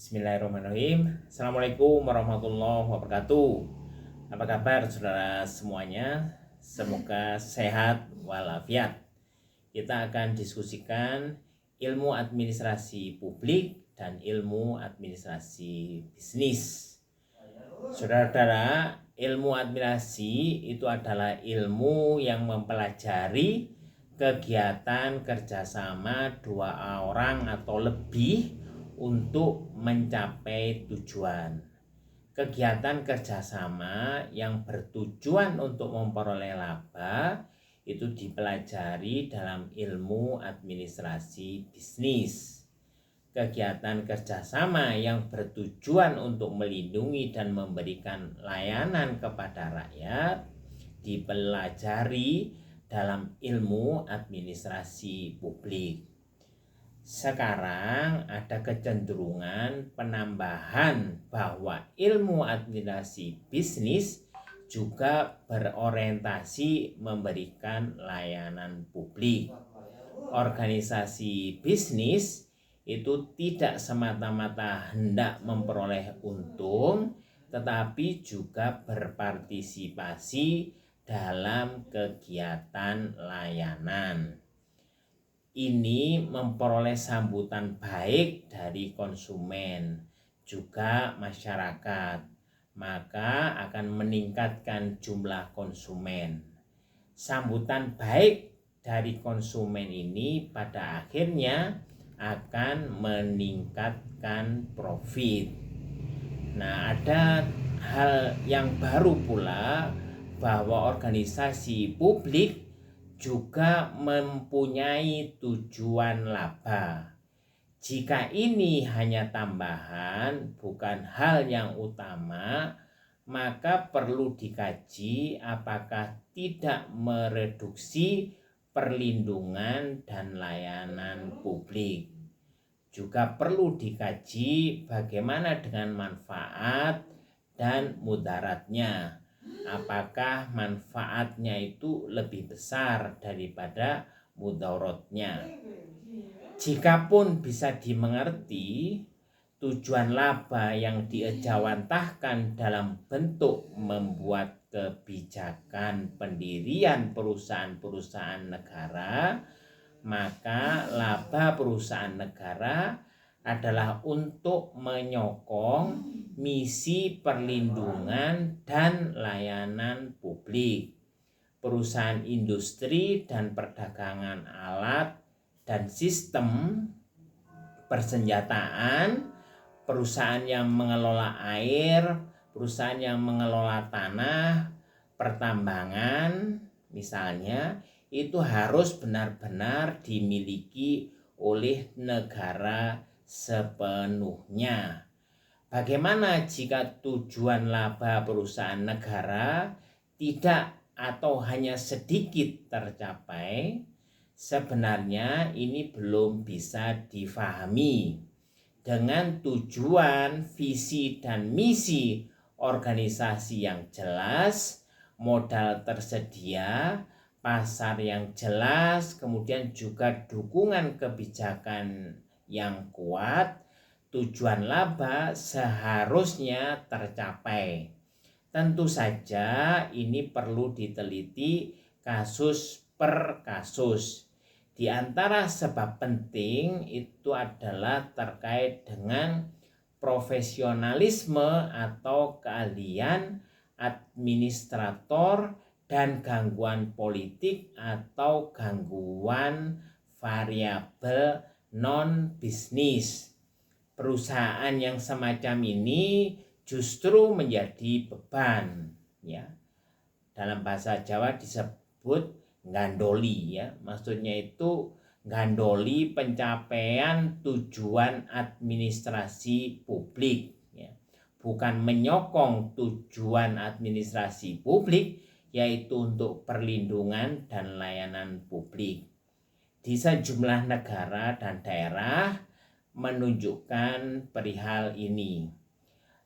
Bismillahirrahmanirrahim. Assalamualaikum warahmatullahi wabarakatuh. Apa kabar saudara semuanya? Semoga sehat walafiat. Kita akan diskusikan ilmu administrasi publik dan ilmu administrasi bisnis. Saudara-saudara, ilmu administrasi itu adalah ilmu yang mempelajari kegiatan kerjasama dua orang atau lebih untuk mencapai tujuan. Kegiatan kerjasama yang bertujuan untuk memperoleh laba itu dipelajari dalam ilmu administrasi bisnis. Kegiatan kerjasama yang bertujuan untuk melindungi dan memberikan layanan kepada rakyat dipelajari dalam ilmu administrasi publik. Sekarang ada kecenderungan penambahan bahwa ilmu administrasi bisnis juga berorientasi memberikan layanan publik. Organisasi bisnis itu tidak semata-mata hendak memperoleh untung, tetapi juga berpartisipasi dalam kegiatan layanan. Ini memperoleh sambutan baik dari konsumen, juga masyarakat, maka akan meningkatkan jumlah konsumen. Sambutan baik dari konsumen ini pada akhirnya akan meningkatkan profit. Nah, ada hal yang baru pula bahwa organisasi publik juga mempunyai tujuan laba. Jika ini hanya tambahan, bukan hal yang utama, maka perlu dikaji apakah tidak mereduksi perlindungan dan layanan publik. Juga perlu dikaji bagaimana dengan manfaat dan mudaratnya. Apakah manfaatnya itu lebih besar daripada mudaratnya. Jikapun bisa dimengerti, tujuan laba yang diejawantahkan dalam bentuk membuat kebijakan pendirian perusahaan-perusahaan negara, maka laba perusahaan negara adalah untuk menyokong misi perlindungan dan layanan publik, perusahaan industri dan perdagangan alat dan sistem, persenjataan, perusahaan yang mengelola air, perusahaan yang mengelola tanah, pertambangan misalnya, itu harus benar-benar dimiliki oleh negara sepenuhnya. Bagaimana jika tujuan laba perusahaan negara tidak atau hanya sedikit tercapai? Sebenarnya ini belum bisa difahami. Dengan tujuan, visi, dan misi organisasi yang jelas, modal tersedia, pasar yang jelas, kemudian juga dukungan kebijakan yang kuat, tujuan laba seharusnya tercapai. Tentu saja ini perlu diteliti kasus per kasus. Di antara sebab penting itu adalah terkait dengan profesionalisme atau keahlian administrator dan gangguan politik atau gangguan variabel non-bisnis. Perusahaan yang semacam ini justru menjadi beban, ya. Dalam bahasa Jawa disebut gandoli, ya. Maksudnya itu gandoli pencapaian tujuan administrasi publik, ya. Bukan menyokong tujuan administrasi publik, yaitu untuk perlindungan dan layanan publik. Di sejumlah negara dan daerah menunjukkan perihal ini.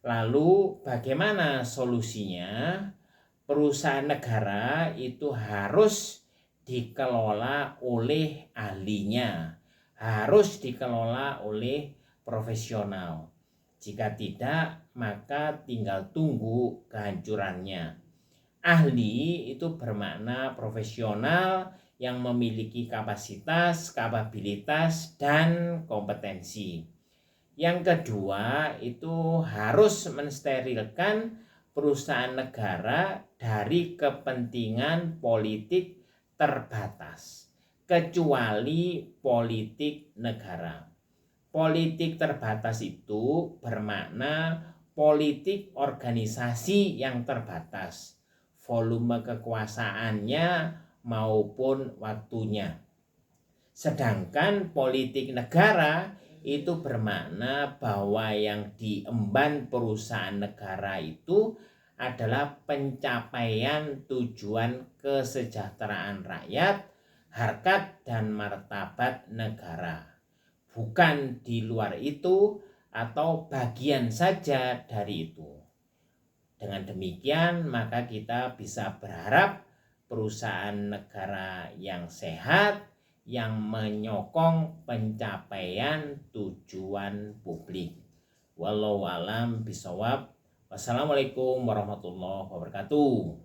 Lalu bagaimana solusinya? Perusahaan negara itu harus dikelola oleh ahlinya, harus dikelola oleh profesional. Jika tidak, maka tinggal tunggu kehancurannya. Ahli itu bermakna profesional yang memiliki kapasitas, kapabilitas, dan kompetensi. Yang kedua itu harus mensterilkan perusahaan negara dari kepentingan politik terbatas, kecuali politik negara. Politik terbatas itu bermakna politik organisasi yang terbatas, volume kekuasaannya maupun waktunya. Sedangkan politik negara itu bermakna bahwa yang diemban perusahaan negara itu adalah pencapaian tujuan kesejahteraan rakyat, harkat dan martabat negara. Bukan di luar itu atau bagian saja dari itu. Dengan demikian maka kita bisa berharap perusahaan negara yang sehat, yang menyokong pencapaian tujuan publik. Wallahu alam bisawab. Wassalamualaikum warahmatullahi wabarakatuh.